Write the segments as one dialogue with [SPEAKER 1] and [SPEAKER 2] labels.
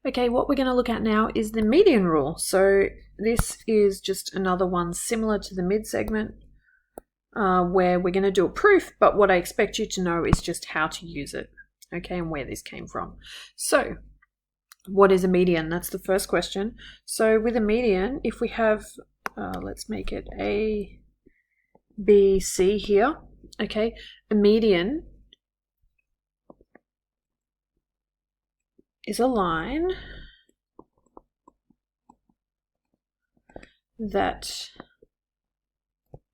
[SPEAKER 1] Okay, what we're going to look at now is the median rule. So this is just another one similar to the mid segment where we're going to do a proof, but what I expect you to know is just how to use it, okay, and where this came from. So what is a median? That's the first question. So with a median, if we have, let's make it A, B, C here, okay, a median is a line that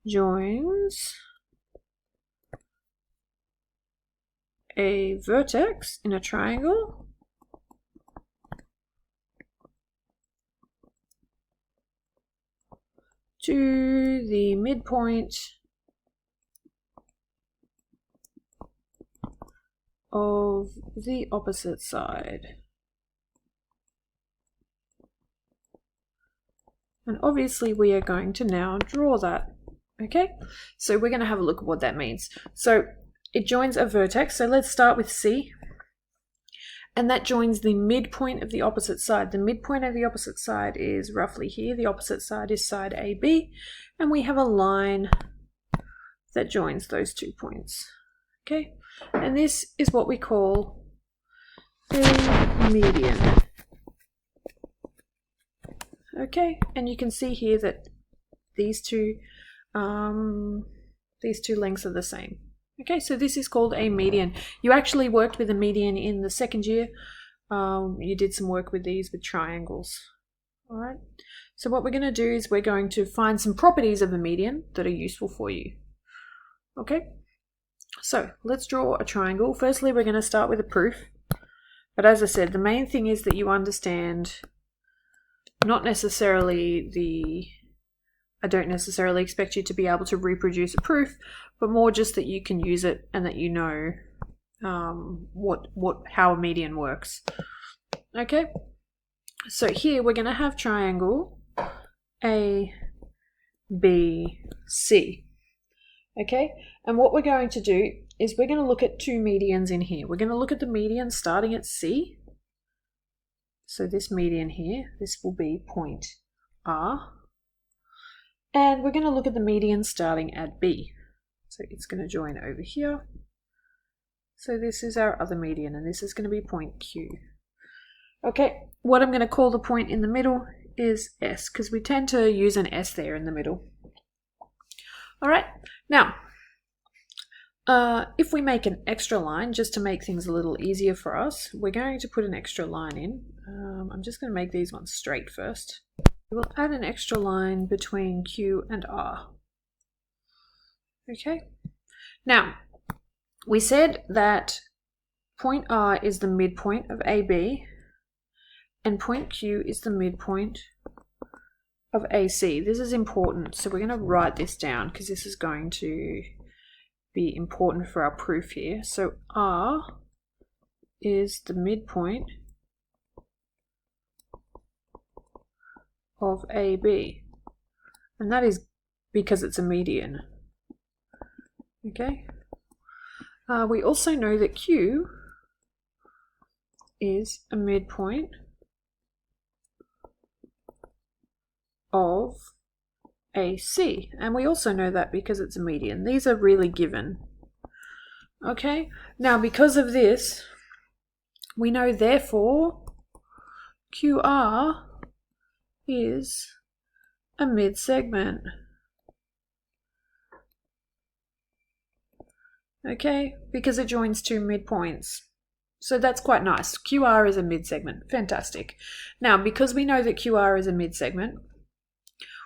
[SPEAKER 1] joins a vertex in a triangle to the midpoint of the opposite side. And obviously we are going to now draw that, okay? So we're going to have a look at what that means. So it joins a vertex, so let's start with C. And that joins the midpoint of the opposite side. The midpoint of the opposite side is roughly here. The opposite side is side AB. And we have a line that joins those 2 points, okay? And this is what we call a median. Okay, and you can see here that these two lengths are the same. Okay, so this is called a median. You actually worked with a median in the second year. You did some work with these with triangles. All right, so what we're going to do is we're going to find some properties of a median that are useful for you. Okay, so let's draw a triangle. Firstly, we're going to start with a proof. But as I said, the main thing is that you understand not necessarily I don't necessarily expect you to be able to reproduce a proof, but more just that you can use it and that you know how a median works. Okay, so here we're going to have triangle A, B, C. Okay, and what we're going to do is we're going to look at two medians in here. We're going to look at the median starting at C. So this median here, this will be point R. And we're going to look at the median starting at B. So it's going to join over here. So this is our other median, and this is going to be point Q. Okay, what I'm going to call the point in the middle is S, because we tend to use an S there in the middle. All right, now, if we make an extra line, just to make things a little easier for us, we're going to put an extra line in. I'm just going to make these ones straight first. We'll add an extra line between Q and R. Okay, now, we said that point R is the midpoint of AB, and point Q is the midpoint of AC. This is important, so we're going to write this down because this is going to be important for our proof here. So R is the midpoint of AB, and that is because it's a median. Okay. We also know that Q is a midpoint of AC, and we also know that because it's a median. These are really given. Okay, now because of this, we know therefore QR is a mid-segment. Okay, because it joins two midpoints. So that's quite nice. QR is a mid-segment. Fantastic. Now, because we know that QR is a mid-segment,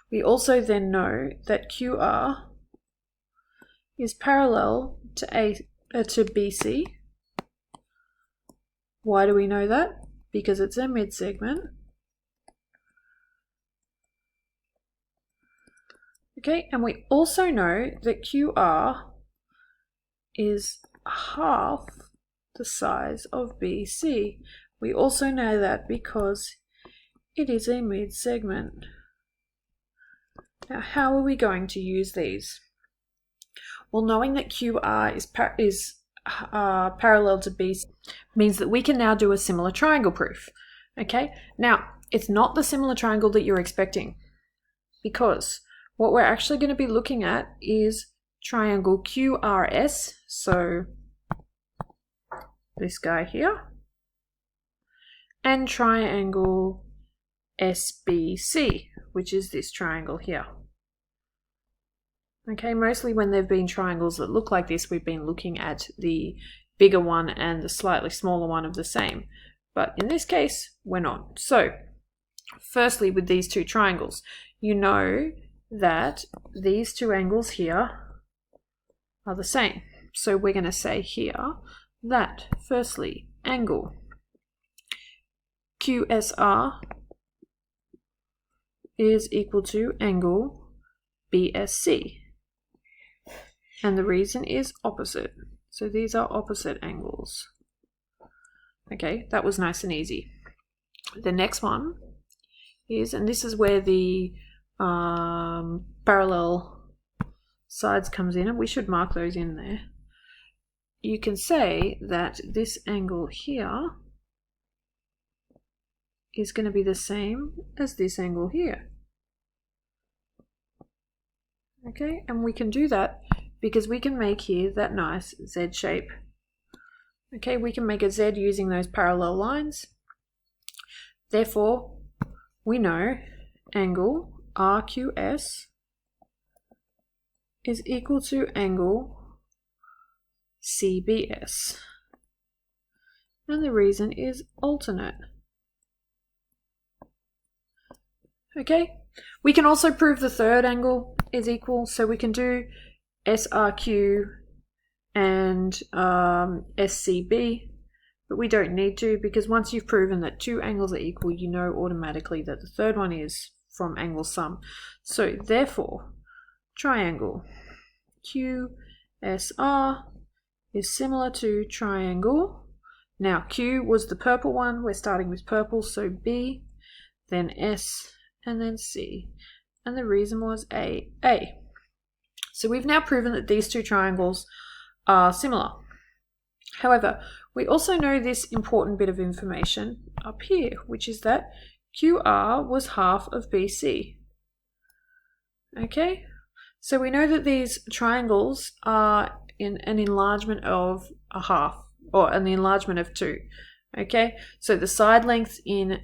[SPEAKER 1] we also then know that QR is parallel to BC. Why do we know that? Because it's a mid-segment. Okay, and we also know that QR is half the size of BC. We also know that because it is a mid-segment. Now, how are we going to use these? Well, knowing that QR is parallel to BC means that we can now do a similar triangle proof. Okay, now it's not the similar triangle that you're expecting, because what we're actually going to be looking at is triangle QRS, so this guy here, and triangle SBC, which is this triangle here. Okay, mostly when there have been triangles that look like this, we've been looking at the bigger one and the slightly smaller one of the same. But in this case, we're not. So, firstly, with these two triangles, you know that these two angles here are the same. So we're going to say here that, firstly, angle QSR is equal to angle BSC. And the reason is opposite. So these are opposite angles. Okay, that was nice and easy. The next one is, and this is where the parallel sides comes in, and we should mark those in there. You can say that this angle here is going to be the same as this angle here. Okay, and we can do that because we can make here that nice Z shape. Okay, we can make a Z using those parallel lines. Therefore, we know angle RQS is equal to angle CBS. And the reason is alternate. Okay, we can also prove the third angle is equal, so we can do SRQ and SCB, but we don't need to, because once you've proven that two angles are equal, you know automatically that the third one is from angle sum. So therefore, triangle QSR is similar to triangle, now Q was the purple one, we're starting with purple, so B, then S, and then C, and the reason was A. So we've now proven that these two triangles are similar. However, we also know this important bit of information up here, which is that QR was half of BC. Okay, so we know that these triangles are in an enlargement of a half, or an enlargement of 2. Okay, so the side lengths in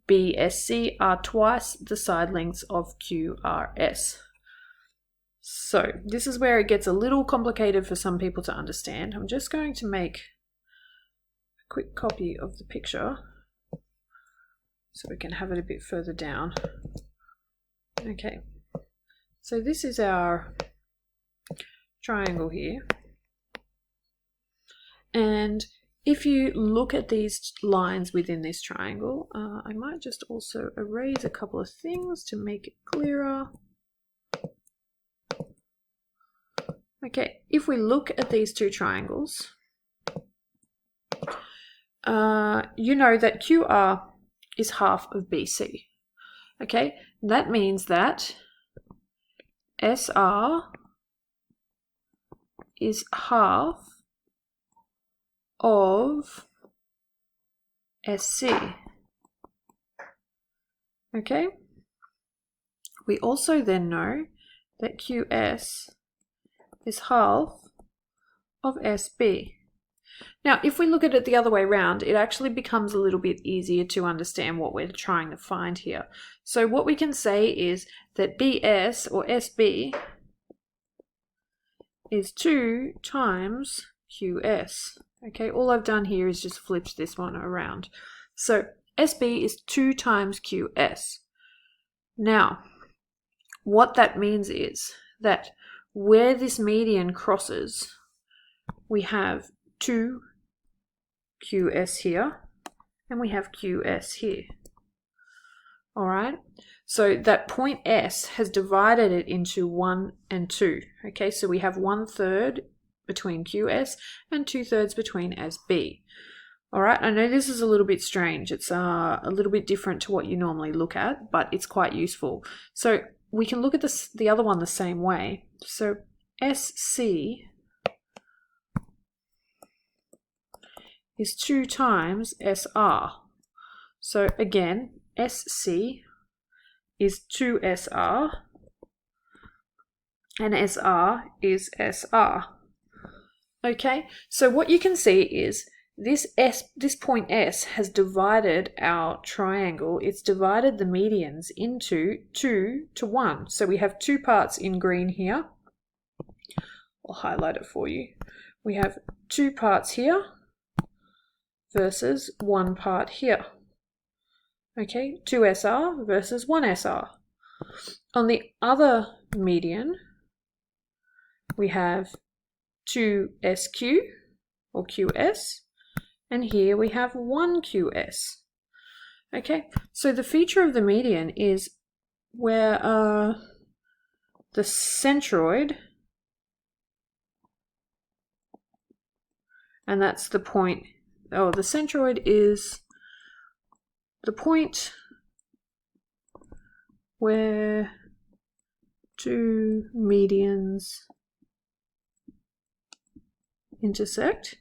[SPEAKER 1] BSC are twice the side lengths of QRS. So this is where it gets a little complicated for some people to understand. I'm just going to make a quick copy of the picture so we can have it a bit further down. Okay, so this is our triangle here. And if you look at these lines within this triangle, I might just also erase a couple of things to make it clearer. Okay, if we look at these two triangles, you know that QR is half of BC. Okay, that means that SR is half of SC. Okay, we also then know that QS is half of SB. Now, if we look at it the other way around, it actually becomes a little bit easier to understand what we're trying to find here. So what we can say is that BS or SB is 2 times QS. Okay, all I've done here is just flipped this one around. So SB is 2 times QS. Now, what that means is that where this median crosses, we have 2 QS here, and we have QS here. All right, so that point S has divided it into 1 and 2. Okay, so we have 1/3 between QS and 2/3 between SB. All right, I know this is a little bit strange. It's a little bit different to what you normally look at, but it's quite useful. So we can look at the other one the same way. So SC is 2 times SR. So again, SC is 2SR, and SR is SR. Okay, so what you can see is this point S has divided our triangle. It's divided the medians into 2 to 1. So we have 2 parts in green here. I'll highlight it for you. We have 2 parts here versus 1 part here. Okay, 2SR versus 1SR. On the other median, we have 2SQ or QS, and here we have 1QS. Okay, so the feature of the median is where the centroid, and that's the point, the centroid is the point where 2 medians intersect.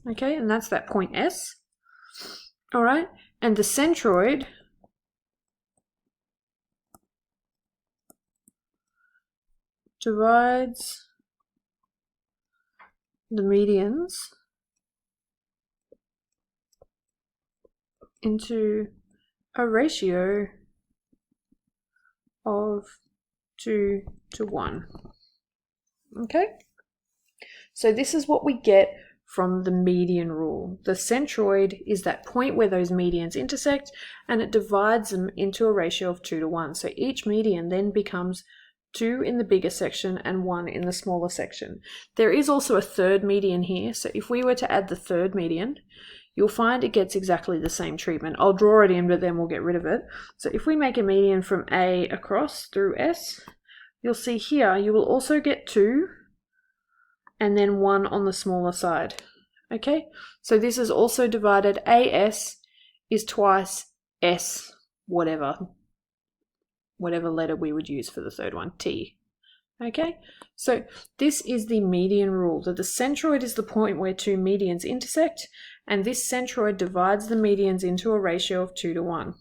[SPEAKER 1] Okay, and that's that point S. All right, and the centroid divides the medians into a ratio of 2 to 1. Okay, so this is what we get from the median rule. The centroid is that point where those medians intersect, and it divides them into a ratio of 2 to 1. So each median then becomes 2 in the bigger section and 1 in the smaller section. There is also a third median here, so if we were to add the third median, you'll find it gets exactly the same treatment. I'll draw it in, but then we'll get rid of it. So if we make a median from A across through S, you'll see here you will also get 2 and then 1 on the smaller side. Okay, so this is also divided. AS is twice S, whatever letter we would use for the third one, T. Okay, so this is the median rule, that the centroid is the point where 2 medians intersect, and this centroid divides the medians into a ratio of 2 to 1.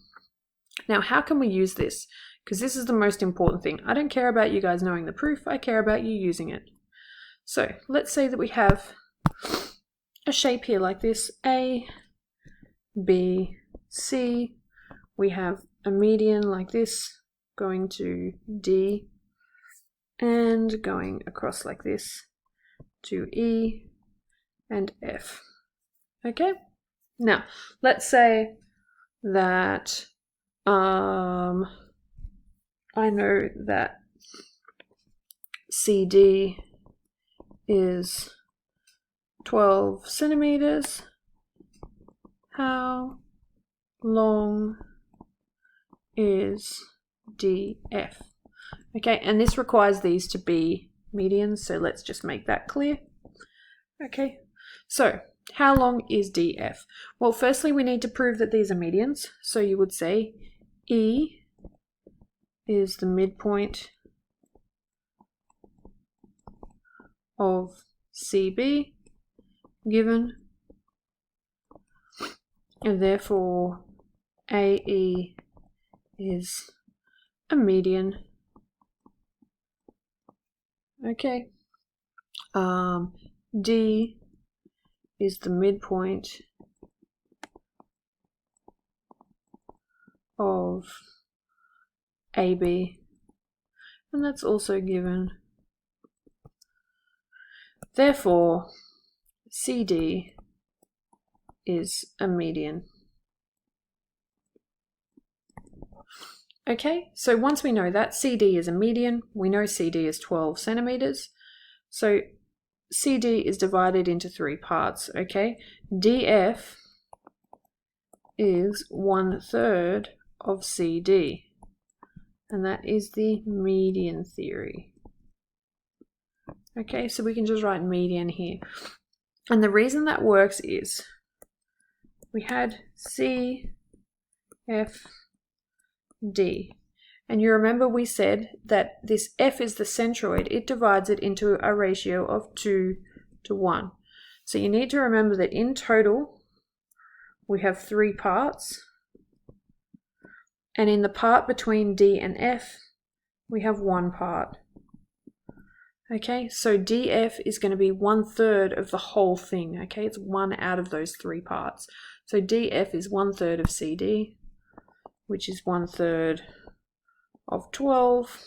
[SPEAKER 1] Now, how can we use this? Because this is the most important thing. I don't care about you guys knowing the proof, I care about you using it. So let's say that we have a shape here like this, A, B, C. We have a median like this going to D and going across like this to E and F. Okay, now let's say that I know that CD is 12 centimeters. How long is DF? Okay, and this requires these to be medians, so let's just make that clear. Okay, so how long is DF? Well, firstly, we need to prove that these are medians, so you would say E is the midpoint of CB given, and therefore AE is a median. Okay, D is the midpoint of AB, and that's also given. Therefore, CD is a median. Okay, so once we know that CD is a median, we know CD is 12 centimeters. So CD is divided into 3 parts, okay? DF is 1/3 of CD, and that is the median theory. Okay, so we can just write median here. And the reason that works is we had C, F, D. And you remember we said that this F is the centroid. It divides it into a ratio of 2 to 1. So you need to remember that in total, we have 3 parts. And in the part between D and F, we have 1 part. Okay, so DF is going to be 1/3 of the whole thing. Okay, it's 1 out of those 3 parts. So DF is 1/3 of CD, which is 1/3 of 12,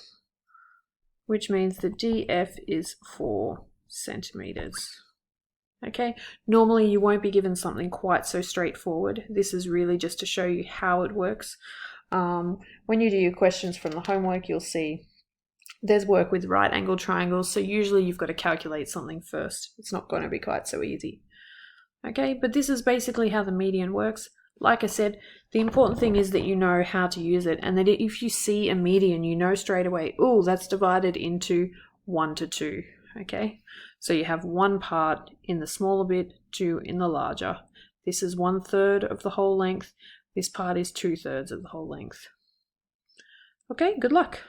[SPEAKER 1] which means that DF is 4 centimeters. Okay, normally you won't be given something quite so straightforward. This is really just to show you how it works. When you do your questions from the homework, you'll see there's work with right angle triangles, so usually you've got to calculate something first. It's not going to be quite so easy. Okay, but this is basically how the median works. Like I said, the important thing is that you know how to use it, and that if you see a median, you know straight away, oh, that's divided into 1 to 2. Okay, so you have 1 part in the smaller bit, 2 in the larger. This is 1/3 of the whole length. This part is 2/3 of the whole length. Okay, good luck.